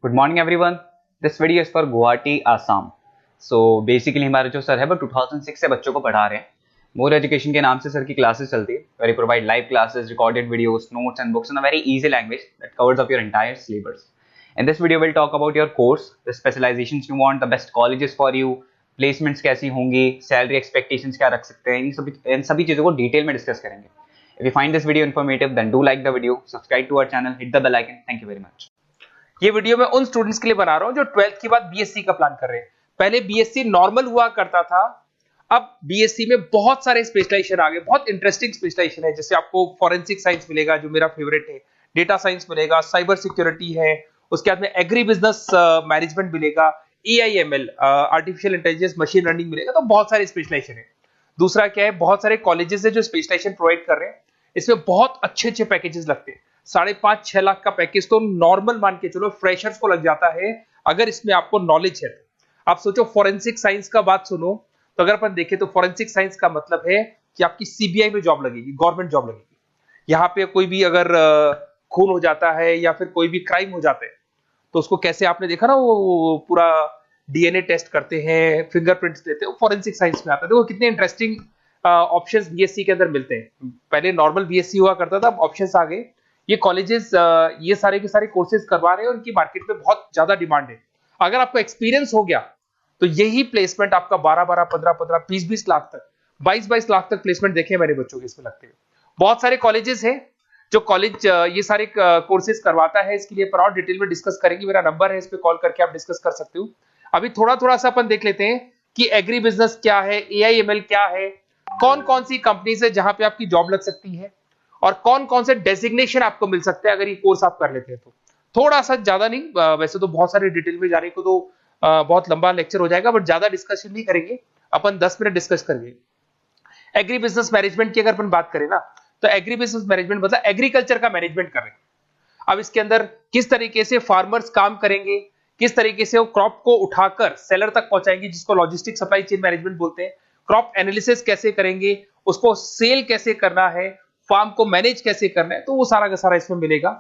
Good morning everyone. This video is for Guwahati Assam. So basically हमारे जो sir है वो 2006 से बच्चों को पढ़ा रहे हैं। मोर एजुकेशन के नाम से सर की क्लासेस चलती है, where you provide live classes, recorded videos, notes and books in a very easy language that covers up your entire syllabus. In this video we'll talk about your course, the specializations you want, the best colleges for you, placements कैसी होंगी, salary expectations क्या रख सकते हैं, इन सभी चीजों को detail में डिस्कस करेंगे। If you find this video informative then do like the video, subscribe to our channel, hit the bell icon. Thank you very much. ये वीडियो मैं उन स्टूडेंट्स के लिए बना रहा हूं जो 12th के बाद बीएससी का प्लान कर रहे हैं। पहले बीएससी नॉर्मल हुआ करता था, अब बीएससी में बहुत सारे स्पेशलाइजेशन आ गए, बहुत इंटरेस्टिंग स्पेशलाइजेशन है। जैसे आपको फॉरेंसिक साइंस मिलेगा जो मेरा फेवरेट है, डेटा साइंस मिलेगा, साइबर सिक्योरिटी है, उसके बाद में एग्री बिजनेस मैनेजमेंट मिलेगा, AIML artificial intelligence machine learning मिलेगा। तो बहुत सारे स्पेशलाइजेशन है। दूसरा क्या है, बहुत सारे कॉलेजेस है जो स्पेशलाइजेशन प्रोवाइड कर रहे हैं। इसमें बहुत अच्छे अच्छे पैकेजेस लगते हैं। 5.5-6 लाख का पैकेज तो नॉर्मल मान के चलो फ्रेशर्स को लग जाता है, अगर इसमें आपको नॉलेज है तो। आप सोचो फॉरेंसिक साइंस का बात सुनो, तो अगर अपन देखें तो फॉरेंसिक साइंस का मतलब है कि आपकी सीबीआई में जॉब लगेगी, गवर्नमेंट जॉब लगेगी। यहाँ पे कोई भी अगर खून हो जाता है या फिर कोई भी क्राइम हो जाता है तो उसको कैसे, आपने देखा ना वो पूरा डीएनए टेस्ट करते हैं, फिंगरप्रिंट्स लेते हैं, वो फॉरेंसिक साइंस में आता है। देखो कितने इंटरेस्टिंग ऑप्शंस बीएससी के अंदर मिलते हैं। पहले नॉर्मल बीएससी हुआ करता था, अब ऑप्शंस आ गए। ये कॉलेजेस ये सारे के सारे कोर्सेज करवा रहे हैं और उनकी मार्केट में बहुत ज्यादा डिमांड है। अगर आपको एक्सपीरियंस हो गया तो यही प्लेसमेंट आपका 12-12, 15-15, 20-20 लाख तक, 22-22 लाख तक प्लेसमेंट देखे मेरे बच्चों के इसमें लगते हैं। बहुत सारे कॉलेजेस हैं जो कॉलेज ये सारे कोर्सेज करवाता है। इसके लिए पर और डिटेल में डिस्कस करेंगे। मेरा नंबर है, इस पे कॉल करके आप डिस्कस कर सकते हो। अभी थोड़ा थोड़ा सा अपन देख लेते हैं कि एग्री बिजनेस क्या है, एआईएमएल क्या है, कौन कौन सी कंपनीज है जहां पे आपकी जॉब लग सकती है और कौन कौन से डेजिग्नेशन आपको मिल सकते हैं अगर ये कोर्स आप कर लेते हैं तो। थोड़ा सा, ज्यादा नहीं, वैसे तो बहुत सारे डिटेल में जाने को तो बहुत लंबा लेक्चर हो जाएगा, बट ज्यादा डिस्कशन नहीं करेंगे अपन, 10 मिनट डिस्कस करेंगे। एग्री बिजनेस मैनेजमेंट की अगर अपन बात करें ना, तो एग्री बिजनेस मैनेजमेंट मतलब एग्रीकल्चर का मैनेजमेंट कर रहे हैं। अब इसके अंदर किस तरीके से फार्मर्स काम करेंगे, किस तरीके से वो क्रॉप को उठाकर सेलर तक पहुंचाएंगे, जिसको लॉजिस्टिक सप्लाई चेन मैनेजमेंट बोलते हैं। क्रॉप एनालिसिस कैसे करेंगे, उसको सेल कैसे करना है, फार्म को मैनेज कैसे करना है, तो वो सारा का सारा इसमें मिलेगा।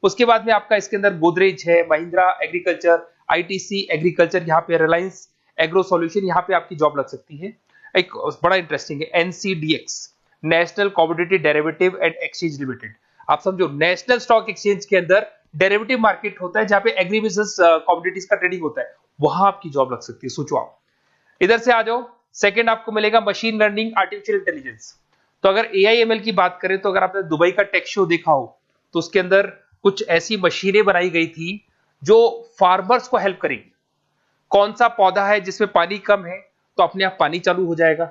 उसके बाद में आपका इसके अंदर गोदरेज है, महिंद्रा एग्रीकल्चर, आईटीसी एग्रीकल्चर, यहाँ पे रिलायंस एग्रो सॉल्यूशन, यहाँ पे आपकी जॉब लग सकती है। एक बड़ा इंटरेस्टिंग है NCDEX, national commodity derivative and exchange limited. आप समझो नेशनल स्टॉक एक्सचेंज के अंदर डेरिवेटिव मार्केट होता है जहां पे एग्री बिजनेस कमोडिटीज का ट्रेडिंग होता है, वहां आपकी जॉब लग सकती है। सोचो आप इधर से आ जाओ। सेकंड आपको मिलेगा मशीन लर्निंग आर्टिफिशियल इंटेलिजेंस। तो अगर एआईएमएल की बात करें तो अगर आपने दुबई का टेक शो देखा हो तो उसके अंदर कुछ ऐसी मशीनें बनाई गई थी जो फार्मर्स को हेल्प करेंगी। कौन सा पौधा है जिसमें पानी कम है तो अपने आप पानी चालू हो जाएगा,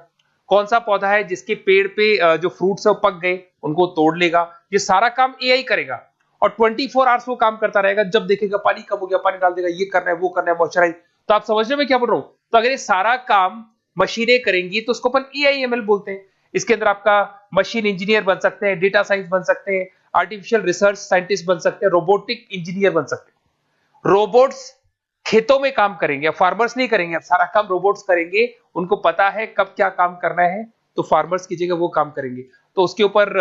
कौन सा पौधा है जिसके पेड़ पे जो फ्रूट्स है वो पक गए उनको तोड़ लेगा, ये सारा काम एआई करेगा और 24 आवर्स वो काम करता रहेगा। जब देखेगा पानी कम हो गया पानी डाल देगा, ये करना है वो करना है, मॉइस्चराइज। तो आप समझ रहे मैं क्या बोल रहा हूं? तो अगर ये सारा काम मशीनें करेंगी तो उसको अपन एआईएमएल बोलते हैं। इसके अंदर आपका मशीन इंजीनियर बन सकते हैं, डेटा साइंस बन सकते हैं, आर्टिफिशियल रिसर्च साइंटिस्ट बन सकते हैं, रोबोटिक इंजीनियर बन सकते हैं। रोबोट्स खेतों में काम करेंगे, फार्मर्स नहीं करेंगे, अब सारा काम रोबोट्स करेंगे। उनको पता है कब क्या काम करना है, तो फार्मर्स की जगह वो काम करेंगे। तो उसके ऊपर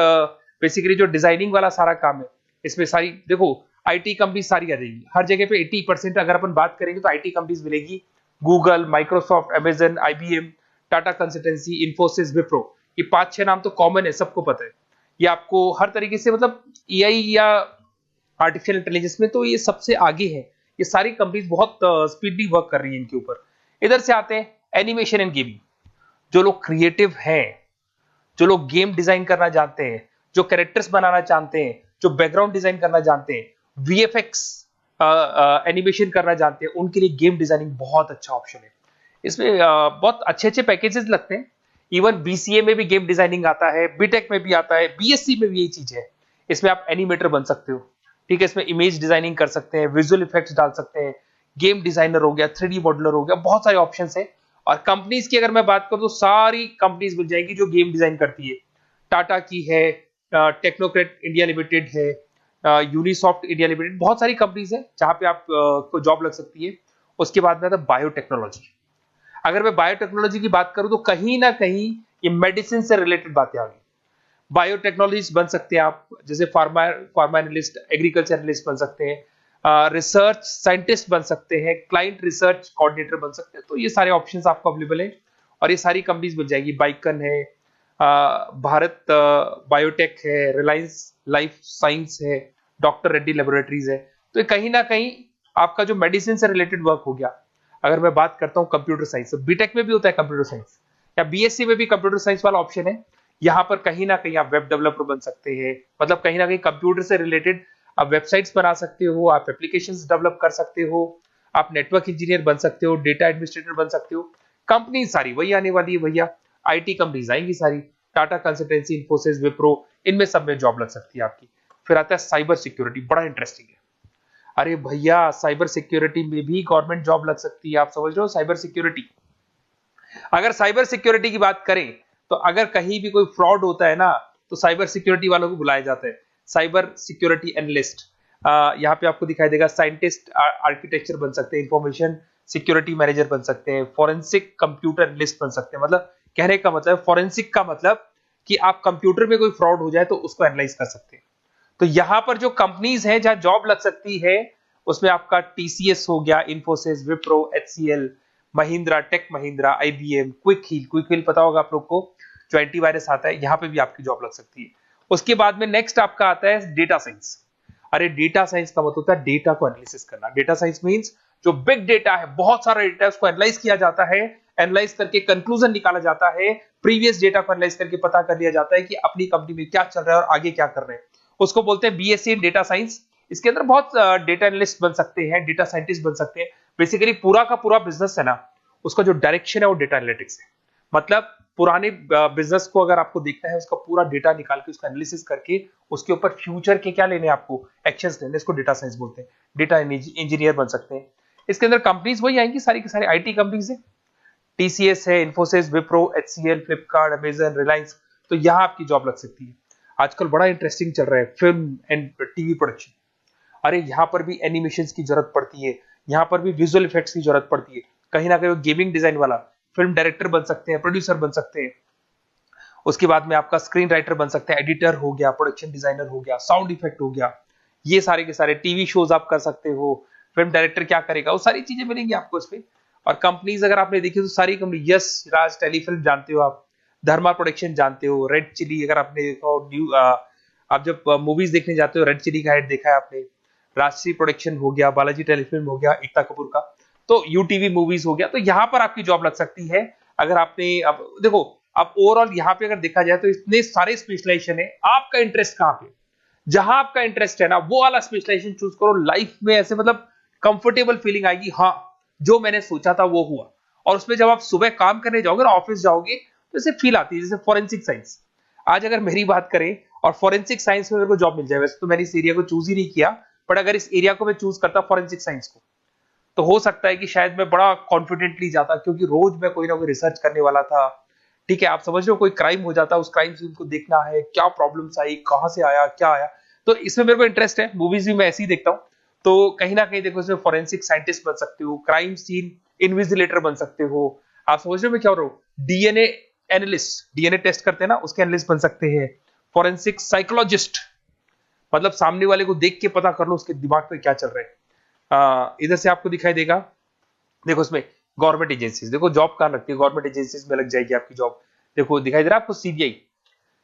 बेसिकली जो डिजाइनिंग वाला सारा काम है, इसमें सारी देखो आईटी कंपनी सारी आ जाएगी। हर जगह पे 80% अगर अपन बात करेंगे तो आईटी कंपनीज मिलेगी। Google, Microsoft, Amazon, IBM, Tata consultancy, Infosys, Wipro, ये 5-6 नाम तो कॉमन है, सबको पता है। ये आपको हर तरीके से, मतलब एआई या आर्टिफिशियल इंटेलिजेंस में तो ये सबसे आगे है। ये सारी कंपनीज बहुत स्पीडली वर्क कर रही है इनके ऊपर। इधर से आते हैं एनिमेशन एंड गेमिंग। जो लोग क्रिएटिव हैं, जो लोग गेम डिजाइन करना जानते हैं, जो कैरेक्टर्स बनाना चाहते हैं, जो बैकग्राउंड डिजाइन करना जानते हैं, वीएफएक्स एनिमेशन करना जानते हैं, उनके लिए गेम डिजाइनिंग बहुत अच्छा ऑप्शन है। इसमें बहुत अच्छे अच्छे पैकेजेस लगते हैं। इवन बीसीए में भी गेम डिजाइनिंग आता है, बीटेक में भी आता है, बीएससी में भी यही चीज है। इसमें आप एनिमेटर बन सकते हो, ठीक है। इसमें इमेज डिजाइनिंग कर सकते हैं, विजुअल इफेक्ट्स डाल सकते हैं, गेम डिजाइनर हो गया, 3D मॉडलर हो गया, बहुत सारे ऑप्शंस हैं। और कंपनीज की अगर मैं बात करूं तो सारी कंपनीज मिल जाएंगी जो गेम डिजाइन करती है। टाटा की है, टेक्नोक्रेट इंडिया लिमिटेड है, यूनिसॉफ्ट इंडिया लिमिटेड, बहुत सारी कंपनीज है जहां पे आप को जॉब लग सकती है। उसके बाद में आता है बायोटेक्नोलॉजी। अगर मैं बायोटेक्नोलॉजी की बात करूं तो कहीं ना कहीं ये मेडिसिन से रिलेटेड बातें आ गई। बायोटेक्नोलॉजिस्ट बन सकते हैं आप, जैसे फार्मा एनालिस्ट, एग्रीकल्चर एनालिस्ट बन सकते हैं, रिसर्च साइंटिस्ट बन सकते हैं, क्लाइंट रिसर्च कोऑर्डिनेटर बन सकते हैं। तो ये सारे ऑप्शंस आपको अवेलेबल है और ये सारी कंपनीज मिल जाएगी। बाइकन है, भारत बायोटेक है, रिलायंस लाइफ साइंस है, डॉक्टर रेड्डी लेबोरेटरीज है। तो ये कहीं ना कहीं आपका जो मेडिसिन से रिलेटेड वर्क हो गया। अगर मैं बात करता हूँ कंप्यूटर साइंस, बीटेक में भी होता है कंप्यूटर साइंस, या बीएससी में भी कंप्यूटर साइंस वाला ऑप्शन है। यहाँ पर कहीं ना कहीं आप वेब डेवलपर बन सकते हैं, मतलब कहीं ना कहीं कंप्यूटर से रिलेटेड आप वेबसाइट्स बना सकते हो, आप एप्लीकेशंस डेवलप कर सकते हो, आप नेटवर्क इंजीनियर बन सकते हो, डेटा एडमिनिस्ट्रेटर बन सकते हो। कंपनी सारी वही आने वाली है भैया, आईटी कंपनीज आएंगी सारी, टाटा कंसल्टेंसी, इन्फोसिस, विप्रो, इनमें सब में जॉब लग सकती है आपकी। फिर आता है साइबर सिक्योरिटी, बड़ा इंटरेस्टिंग है। अरे भैया साइबर सिक्योरिटी में भी गवर्नमेंट जॉब लग सकती है। आप समझ रहे हो साइबर सिक्योरिटी? अगर साइबर सिक्योरिटी की बात करें तो अगर कहीं भी कोई फ्रॉड होता है ना, तो साइबर सिक्योरिटी वालों को बुलाया जाता है साइबर सिक्योरिटी एनालिस्ट। यहाँ पे आपको दिखाई देगा साइंटिस्ट, आर्किटेक्चर बन सकते हैं, इंफॉर्मेशन सिक्योरिटी मैनेजर बन सकते हैं, फॉरेंसिक कंप्यूटर एनालिस्ट बन सकते हैं। मतलब कहने का मतलब, फॉरेंसिक का मतलब कि आप कंप्यूटर में कोई फ्रॉड हो जाए तो उसको एनालाइज कर सकते हैं। तो यहां पर जो कंपनीज हैं जहां जॉब लग सकती है, उसमें आपका टीसीएस हो गया, Infosys, Wipro, HCL, Mahindra, Tech Mahindra, IBM, Quick Heal पता होगा आप लोग को, जो एंटीवायरस आता है, यहां पे भी आपकी जॉब लग सकती है। उसके बाद में नेक्स्ट आपका आता है डेटा साइंस। अरे डेटा साइंस का मतलब होता है डेटा को एनालिसिस करना। डेटा साइंस मींस जो बिग डेटा है, बहुत सारा डेटा है, उसको एनालाइज किया जाता है, एनालाइज करके कंक्लूजन निकाला जाता है, प्रीवियस डेटा को एनालाइज करके पता कर लिया जाता है कि अपनी कंपनी में क्या चल रहा है और आगे क्या कर रहे हैं। उसको बोलते हैं बीएससी इन डेटा साइंस। इसके अंदर बहुत डेटा एनालिस्ट बन सकते हैं, डेटा साइंटिस्ट बन सकते हैं। बेसिकली पूरा का पूरा बिजनेस है ना, उसका जो डायरेक्शन है वो डेटा एनालिटिक्स है। मतलब पुराने बिजनेस को अगर आपको देखना है, उसका पूरा डेटा निकाल के उसका एनालिसिस करके उसके ऊपर फ्यूचर के क्या लेने हैं आपको, एक्शंस लेने, इसको डेटा साइंस बोलते हैं। डेटा इंजीनियर बन सकते हैं। इसके अंदर कंपनीज वही आएंगी, सारी की सारी आईटी कंपनीज है, टीसीएस है, इन्फोसिस, विप्रो, एचसीएल, फ्लिपकार्ट, अमेजन, रिलायंस। तो यहां आपकी जॉब लग सकती है। आजकल बड़ा इंटरेस्टिंग चल रहा है फिल्म एंड टीवी प्रोडक्शन। अरे यहाँ पर भी एनिमेशन की जरूरत पड़ती है, यहाँ पर भी विजुअल इफेक्ट्स की जरूरत पड़ती है। कहीं ना कहीं गेमिंग डिजाइन वाला फिल्म डायरेक्टर बन सकते हैं, प्रोड्यूसर बन सकते हैं। उसके बाद में आपका स्क्रीन राइटर बन सकते हैं, एडिटर हो गया, प्रोडक्शन डिजाइनर हो गया, साउंड इफेक्ट हो गया। ये सारे के सारे टीवी शोज आप कर सकते हो। फिल्म डायरेक्टर क्या करेगा, वो सारी चीजें मिलेंगी आपको इसमें। और कंपनीज अगर आपने देखी तो सारी कंपनी, यस राज टेलीफिल्म जानते हो आप, धर्मा प्रोडक्शन जानते हो, रेड चिली अगर आपने देखा हो, न्यू आप जब मूवीज देखने जाते हो, रेड चिली का हेड देखा है आपने, राजश्री प्रोडक्शन हो गया, बालाजी टेलीफिल्म हो गया, एकता कपूर का, तो यूटीवी मूवीज हो गया। तो यहाँ पर आपकी जॉब लग सकती है। अगर आपने, अब देखो, अब ओवरऑल यहाँ पे अगर देखा जाए तो इतने सारे स्पेशलाइजेशन है, आपका इंटरेस्ट कहाँ पे, जहां आपका इंटरेस्ट है ना, वो वाला स्पेशलाइजेशन चूज करो। लाइफ में ऐसे मतलब कंफर्टेबल फीलिंग आएगी, हाँ जो मैंने सोचा था वो हुआ। और उसमें जब आप सुबह काम करने जाओगे ना, ऑफिस जाओगे, तो ऐसे फील आती है जैसे फॉरेंसिक साइंस। आज अगर मेरी बात करें और फॉरेंसिक साइंस में मेरे को जॉब मिल जाए, वैसे तो मैंने इस एरिया को चूज ही नहीं किया, बट अगर इस एरिया को मैं चूज करता फॉरेंसिक साइंस को, तो हो सकता है कि शायद मैं बड़ा कॉन्फिडेंटली जाता, क्योंकि रोज मैं कोई ना कोई रिसर्च करने वाला था। ठीक है, आप समझ रहे हो, कोई क्राइम हो जाता, उस क्राइम से उनको देखना है, क्या प्रॉब्लम्स आई, कहां से आया, क्या आया। तो इसमें मेरे को इंटरेस्ट है, मूवीज भी मैं ऐसे ही देखता हूँ। तो कहीं ना कहीं देखो, इसमें फॉरेंसिक साइंटिस्ट बन सकते हो, क्राइम सीन इन्विजिलेटर बन सकते हो। आप समझ रहे हो मैं क्या हो रहा हूँ, डीएनए एनालिस्ट, डीएनए टेस्ट करते हैं ना, उसके एनालिस्ट बन सकते हैं। फॉरेंसिक साइकोलॉजिस्ट, मतलब सामने वाले को देख के पता कर लो उसके दिमाग में क्या चल रहा है। इधर से आपको दिखाई देगा, देखो इसमें गवर्नमेंट एजेंसीज, देखो जॉब कहां लगती है, गवर्नमेंट एजेंसीज में लग जाएगी आपकी जॉब। देखो दिखाई दे रहा है आपको, CBI,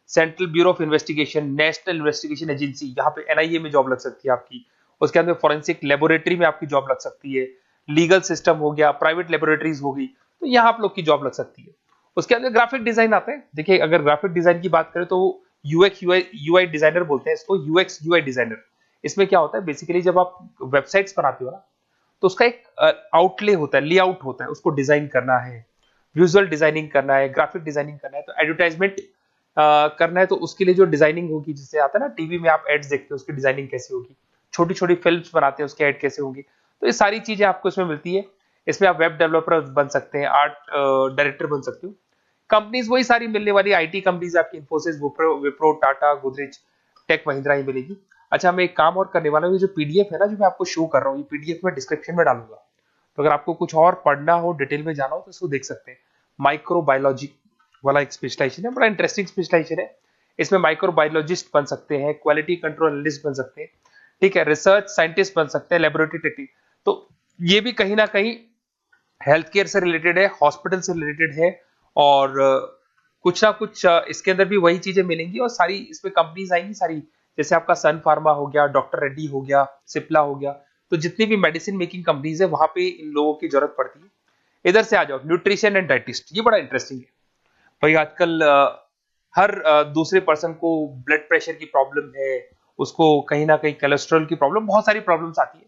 central bureau of investigation, national investigation agency, यहाँ पे एनआईए में जॉब लग सकती है आपकी। उसके अंदर फॉरेंसिक लेबोरेटरी में आपकी जॉब लग सकती है। लीगल सिस्टम हो गया, प्राइवेट लेबोरेटरीज हो गई, तो यहाँ आप लोग की जॉब लग सकती है। उसके अंदर ग्राफिक डिजाइन आते हैं। देखिए अगर ग्राफिक डिजाइन की बात करें तो यूएक्स यूआई डिजाइनर बोलते हैं इसको, यूएक्स यूआई डिजाइनर। इसमें क्या होता है, बेसिकली जब आप वेबसाइट्स बनाते हो ना, तो उसका एक आउटले होता है, लेआउट होता है, उसको डिजाइन करना है, विजुअल डिजाइनिंग करना है, ग्राफिक डिजाइनिंग करना है, तो एडवर्टाइजमेंट करना है, तो उसके लिए जो डिजाइनिंग होगी, जिससे आता है ना टीवी में आप एड्स देखते हो, उसकी डिजाइनिंग कैसे होगी, छोटी छोटी फिल्म्स बनाते हैं उसके एड कैसे होंगी, तो ये सारी चीजें आपको इसमें मिलती है। इसमें आप वेब डेवलपर बन सकते हैं, आर्ट डायरेक्टर बन सकते हो। कंपनीज वही सारी मिलने वाली आईटी कंपनीज आपकी, इन्फोसिस, विप्रो, टाटा, गोदरेज, टेक महिंद्रा ही मिलेगी। अच्छा, मैं एक काम और करने वाला हूँ, जो पीडीएफ है ना जो मैं आपको शो कर रहा हूँ, ये पीडीएफ में डिस्क्रिप्शन में डालूंगा, तो अगर आपको कुछ और पढ़ना हो, डिटेल में जाना हो, तो इसको देख सकते हैं। माइक्रोबायोलॉजी वाला एक स्पेशलाइजेशन है, बड़ा इंटरेस्टिंग स्पेशलाइजेशन है। इसमें माइक्रोबायोलॉजिस्ट बन सकते हैं, क्वालिटी कंट्रोल एनालिस्ट बन सकते हैं, ठीक है, रिसर्च साइंटिस्ट बन सकते हैं, लेबोरेटरी टेक्निक। तो ये भी कहीं ना कहीं हेल्थ केयर से रिलेटेड है, हॉस्पिटल से रिलेटेड है, और कुछ ना कुछ इसके अंदर भी वही चीजें मिलेंगी, और सारी इसमें कंपनीज आएंगी सारी, जैसे आपका सन फार्मा हो गया, डॉक्टर रेड्डी हो गया, सिप्ला हो गया। तो जितनी भी मेडिसिन मेकिंग कंपनीज है वहां पे इन लोगों की जरूरत पड़ती है। इधर से आ जाओ, न्यूट्रिशन एंड डाइटिस्ट, ये बड़ा इंटरेस्टिंग है भाई। आजकल हर दूसरे पर्सन को ब्लड प्रेशर की प्रॉब्लम है, उसको कहीं ना कहीं कोलेस्ट्रॉल की प्रॉब्लम, बहुत सारी प्रॉब्लम्स आती है।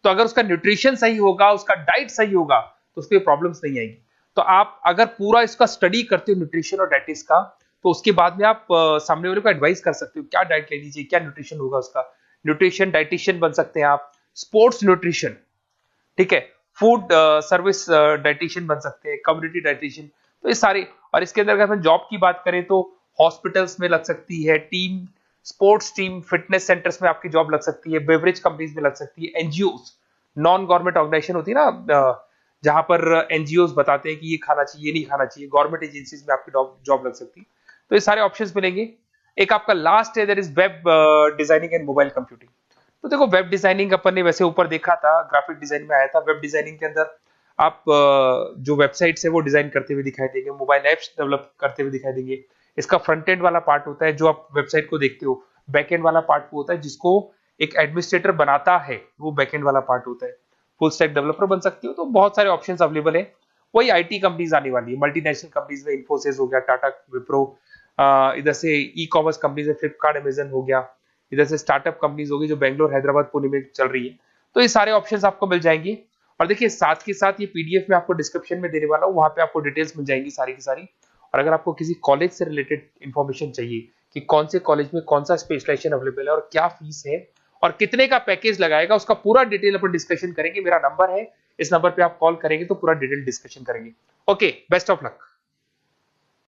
तो अगर उसका न्यूट्रिशन सही होगा, उसका डाइट सही होगा, तो उसको ये प्रॉब्लम्स नहीं आएगी। तो आप अगर पूरा इसका स्टडी करते हो न्यूट्रिशन और डाइटिस का, तो उसके बाद में आप सामने वाले को एडवाइस कर सकते हो क्या डाइट लेनी चाहिए, क्या न्यूट्रिशन होगा उसका। न्यूट्रिशन डाइटिशियन बन सकते हैं आप, स्पोर्ट्स न्यूट्रिशन, ठीक है, फूड सर्विस डाइटिशियन बन सकते हैं, कम्युनिटी डाइटिशियन। तो ये सारे, और इसके अंदर अगर हम जॉब की बात करें तो हॉस्पिटल्स में लग सकती है, team sports team fitness centres में आपकी जॉब लग सकती है, बेवरेज कंपनीज में लग सकती है, एनजीओस, नॉन गवर्नमेंट ऑर्गेनाइजेशन होती है ना, जहां पर एनजीओस बताते हैं कि ये खाना चाहिए, ये नहीं खाना चाहिए, गवर्नमेंट एजेंसीज में आपकी जॉब लग सकती है। तो ये सारे ऑप्शंस मिलेंगे। एक आपका लास्ट है, that is web designing and mobile computing. तो देखो, वेब डिजाइनिंग अपन ने वैसे ऊपर देखा था, ग्राफिक डिजाइन में आया था। वेब डिजाइनिंग के अंदर आप जो वेबसाइट्स है वो डिजाइन करते हुए दिखाई देंगे, मोबाइल एप्स डेवलप करते हुए दिखाई देंगे। इसका फ्रंट एंड वाला पार्ट होता है जो आप वेबसाइट को देखते हो, बैक एंड वाला पार्ट वो होता है जिसको एक एडमिनिस्ट्रेटर बनाता है, वो बैक एंड वाला पार्ट होता है। फुल स्टैक डेवलपर बन सकते हो। तो बहुत सारे ऑप्शंस अवेलेबल है। वही आईटी कंपनीज आने वाली है, मल्टीनेशनल कंपनीज में इन्फोसिस हो गया, टाटा, विप्रो, इधर से ई कॉमर्स कंपनीज में फ्लिपकार्ट, अमेजन हो गया, इधर से स्टार्टअप कंपनीज होगी जो बेंगलोर, हैदराबाद, पुणे में चल रही है। तो ये सारे ऑप्शंस आपको मिल जाएंगे। और देखिए, साथ के साथ ये पीडीएफ में आपको डिस्क्रिप्शन में देने वाला हूँ, वहां पे आपको डिटेल्स मिल जाएंगी सारी की सारी। और अगर आपको किसी कॉलेज से रिलेटेड इंफॉर्मेशन चाहिए कि कौन से कॉलेज में कौन सा स्पेशलाइजेशन अवेलेबल है और क्या फीस है और कितने का पैकेज लगाएगा, उसका पूरा डिटेल अपन डिस्कशन करेंगे। मेरा नंबर है, इस नंबर पे आप कॉल करेंगे तो पूरा डिटेल डिस्कशन करेंगे। Okay, best of luck.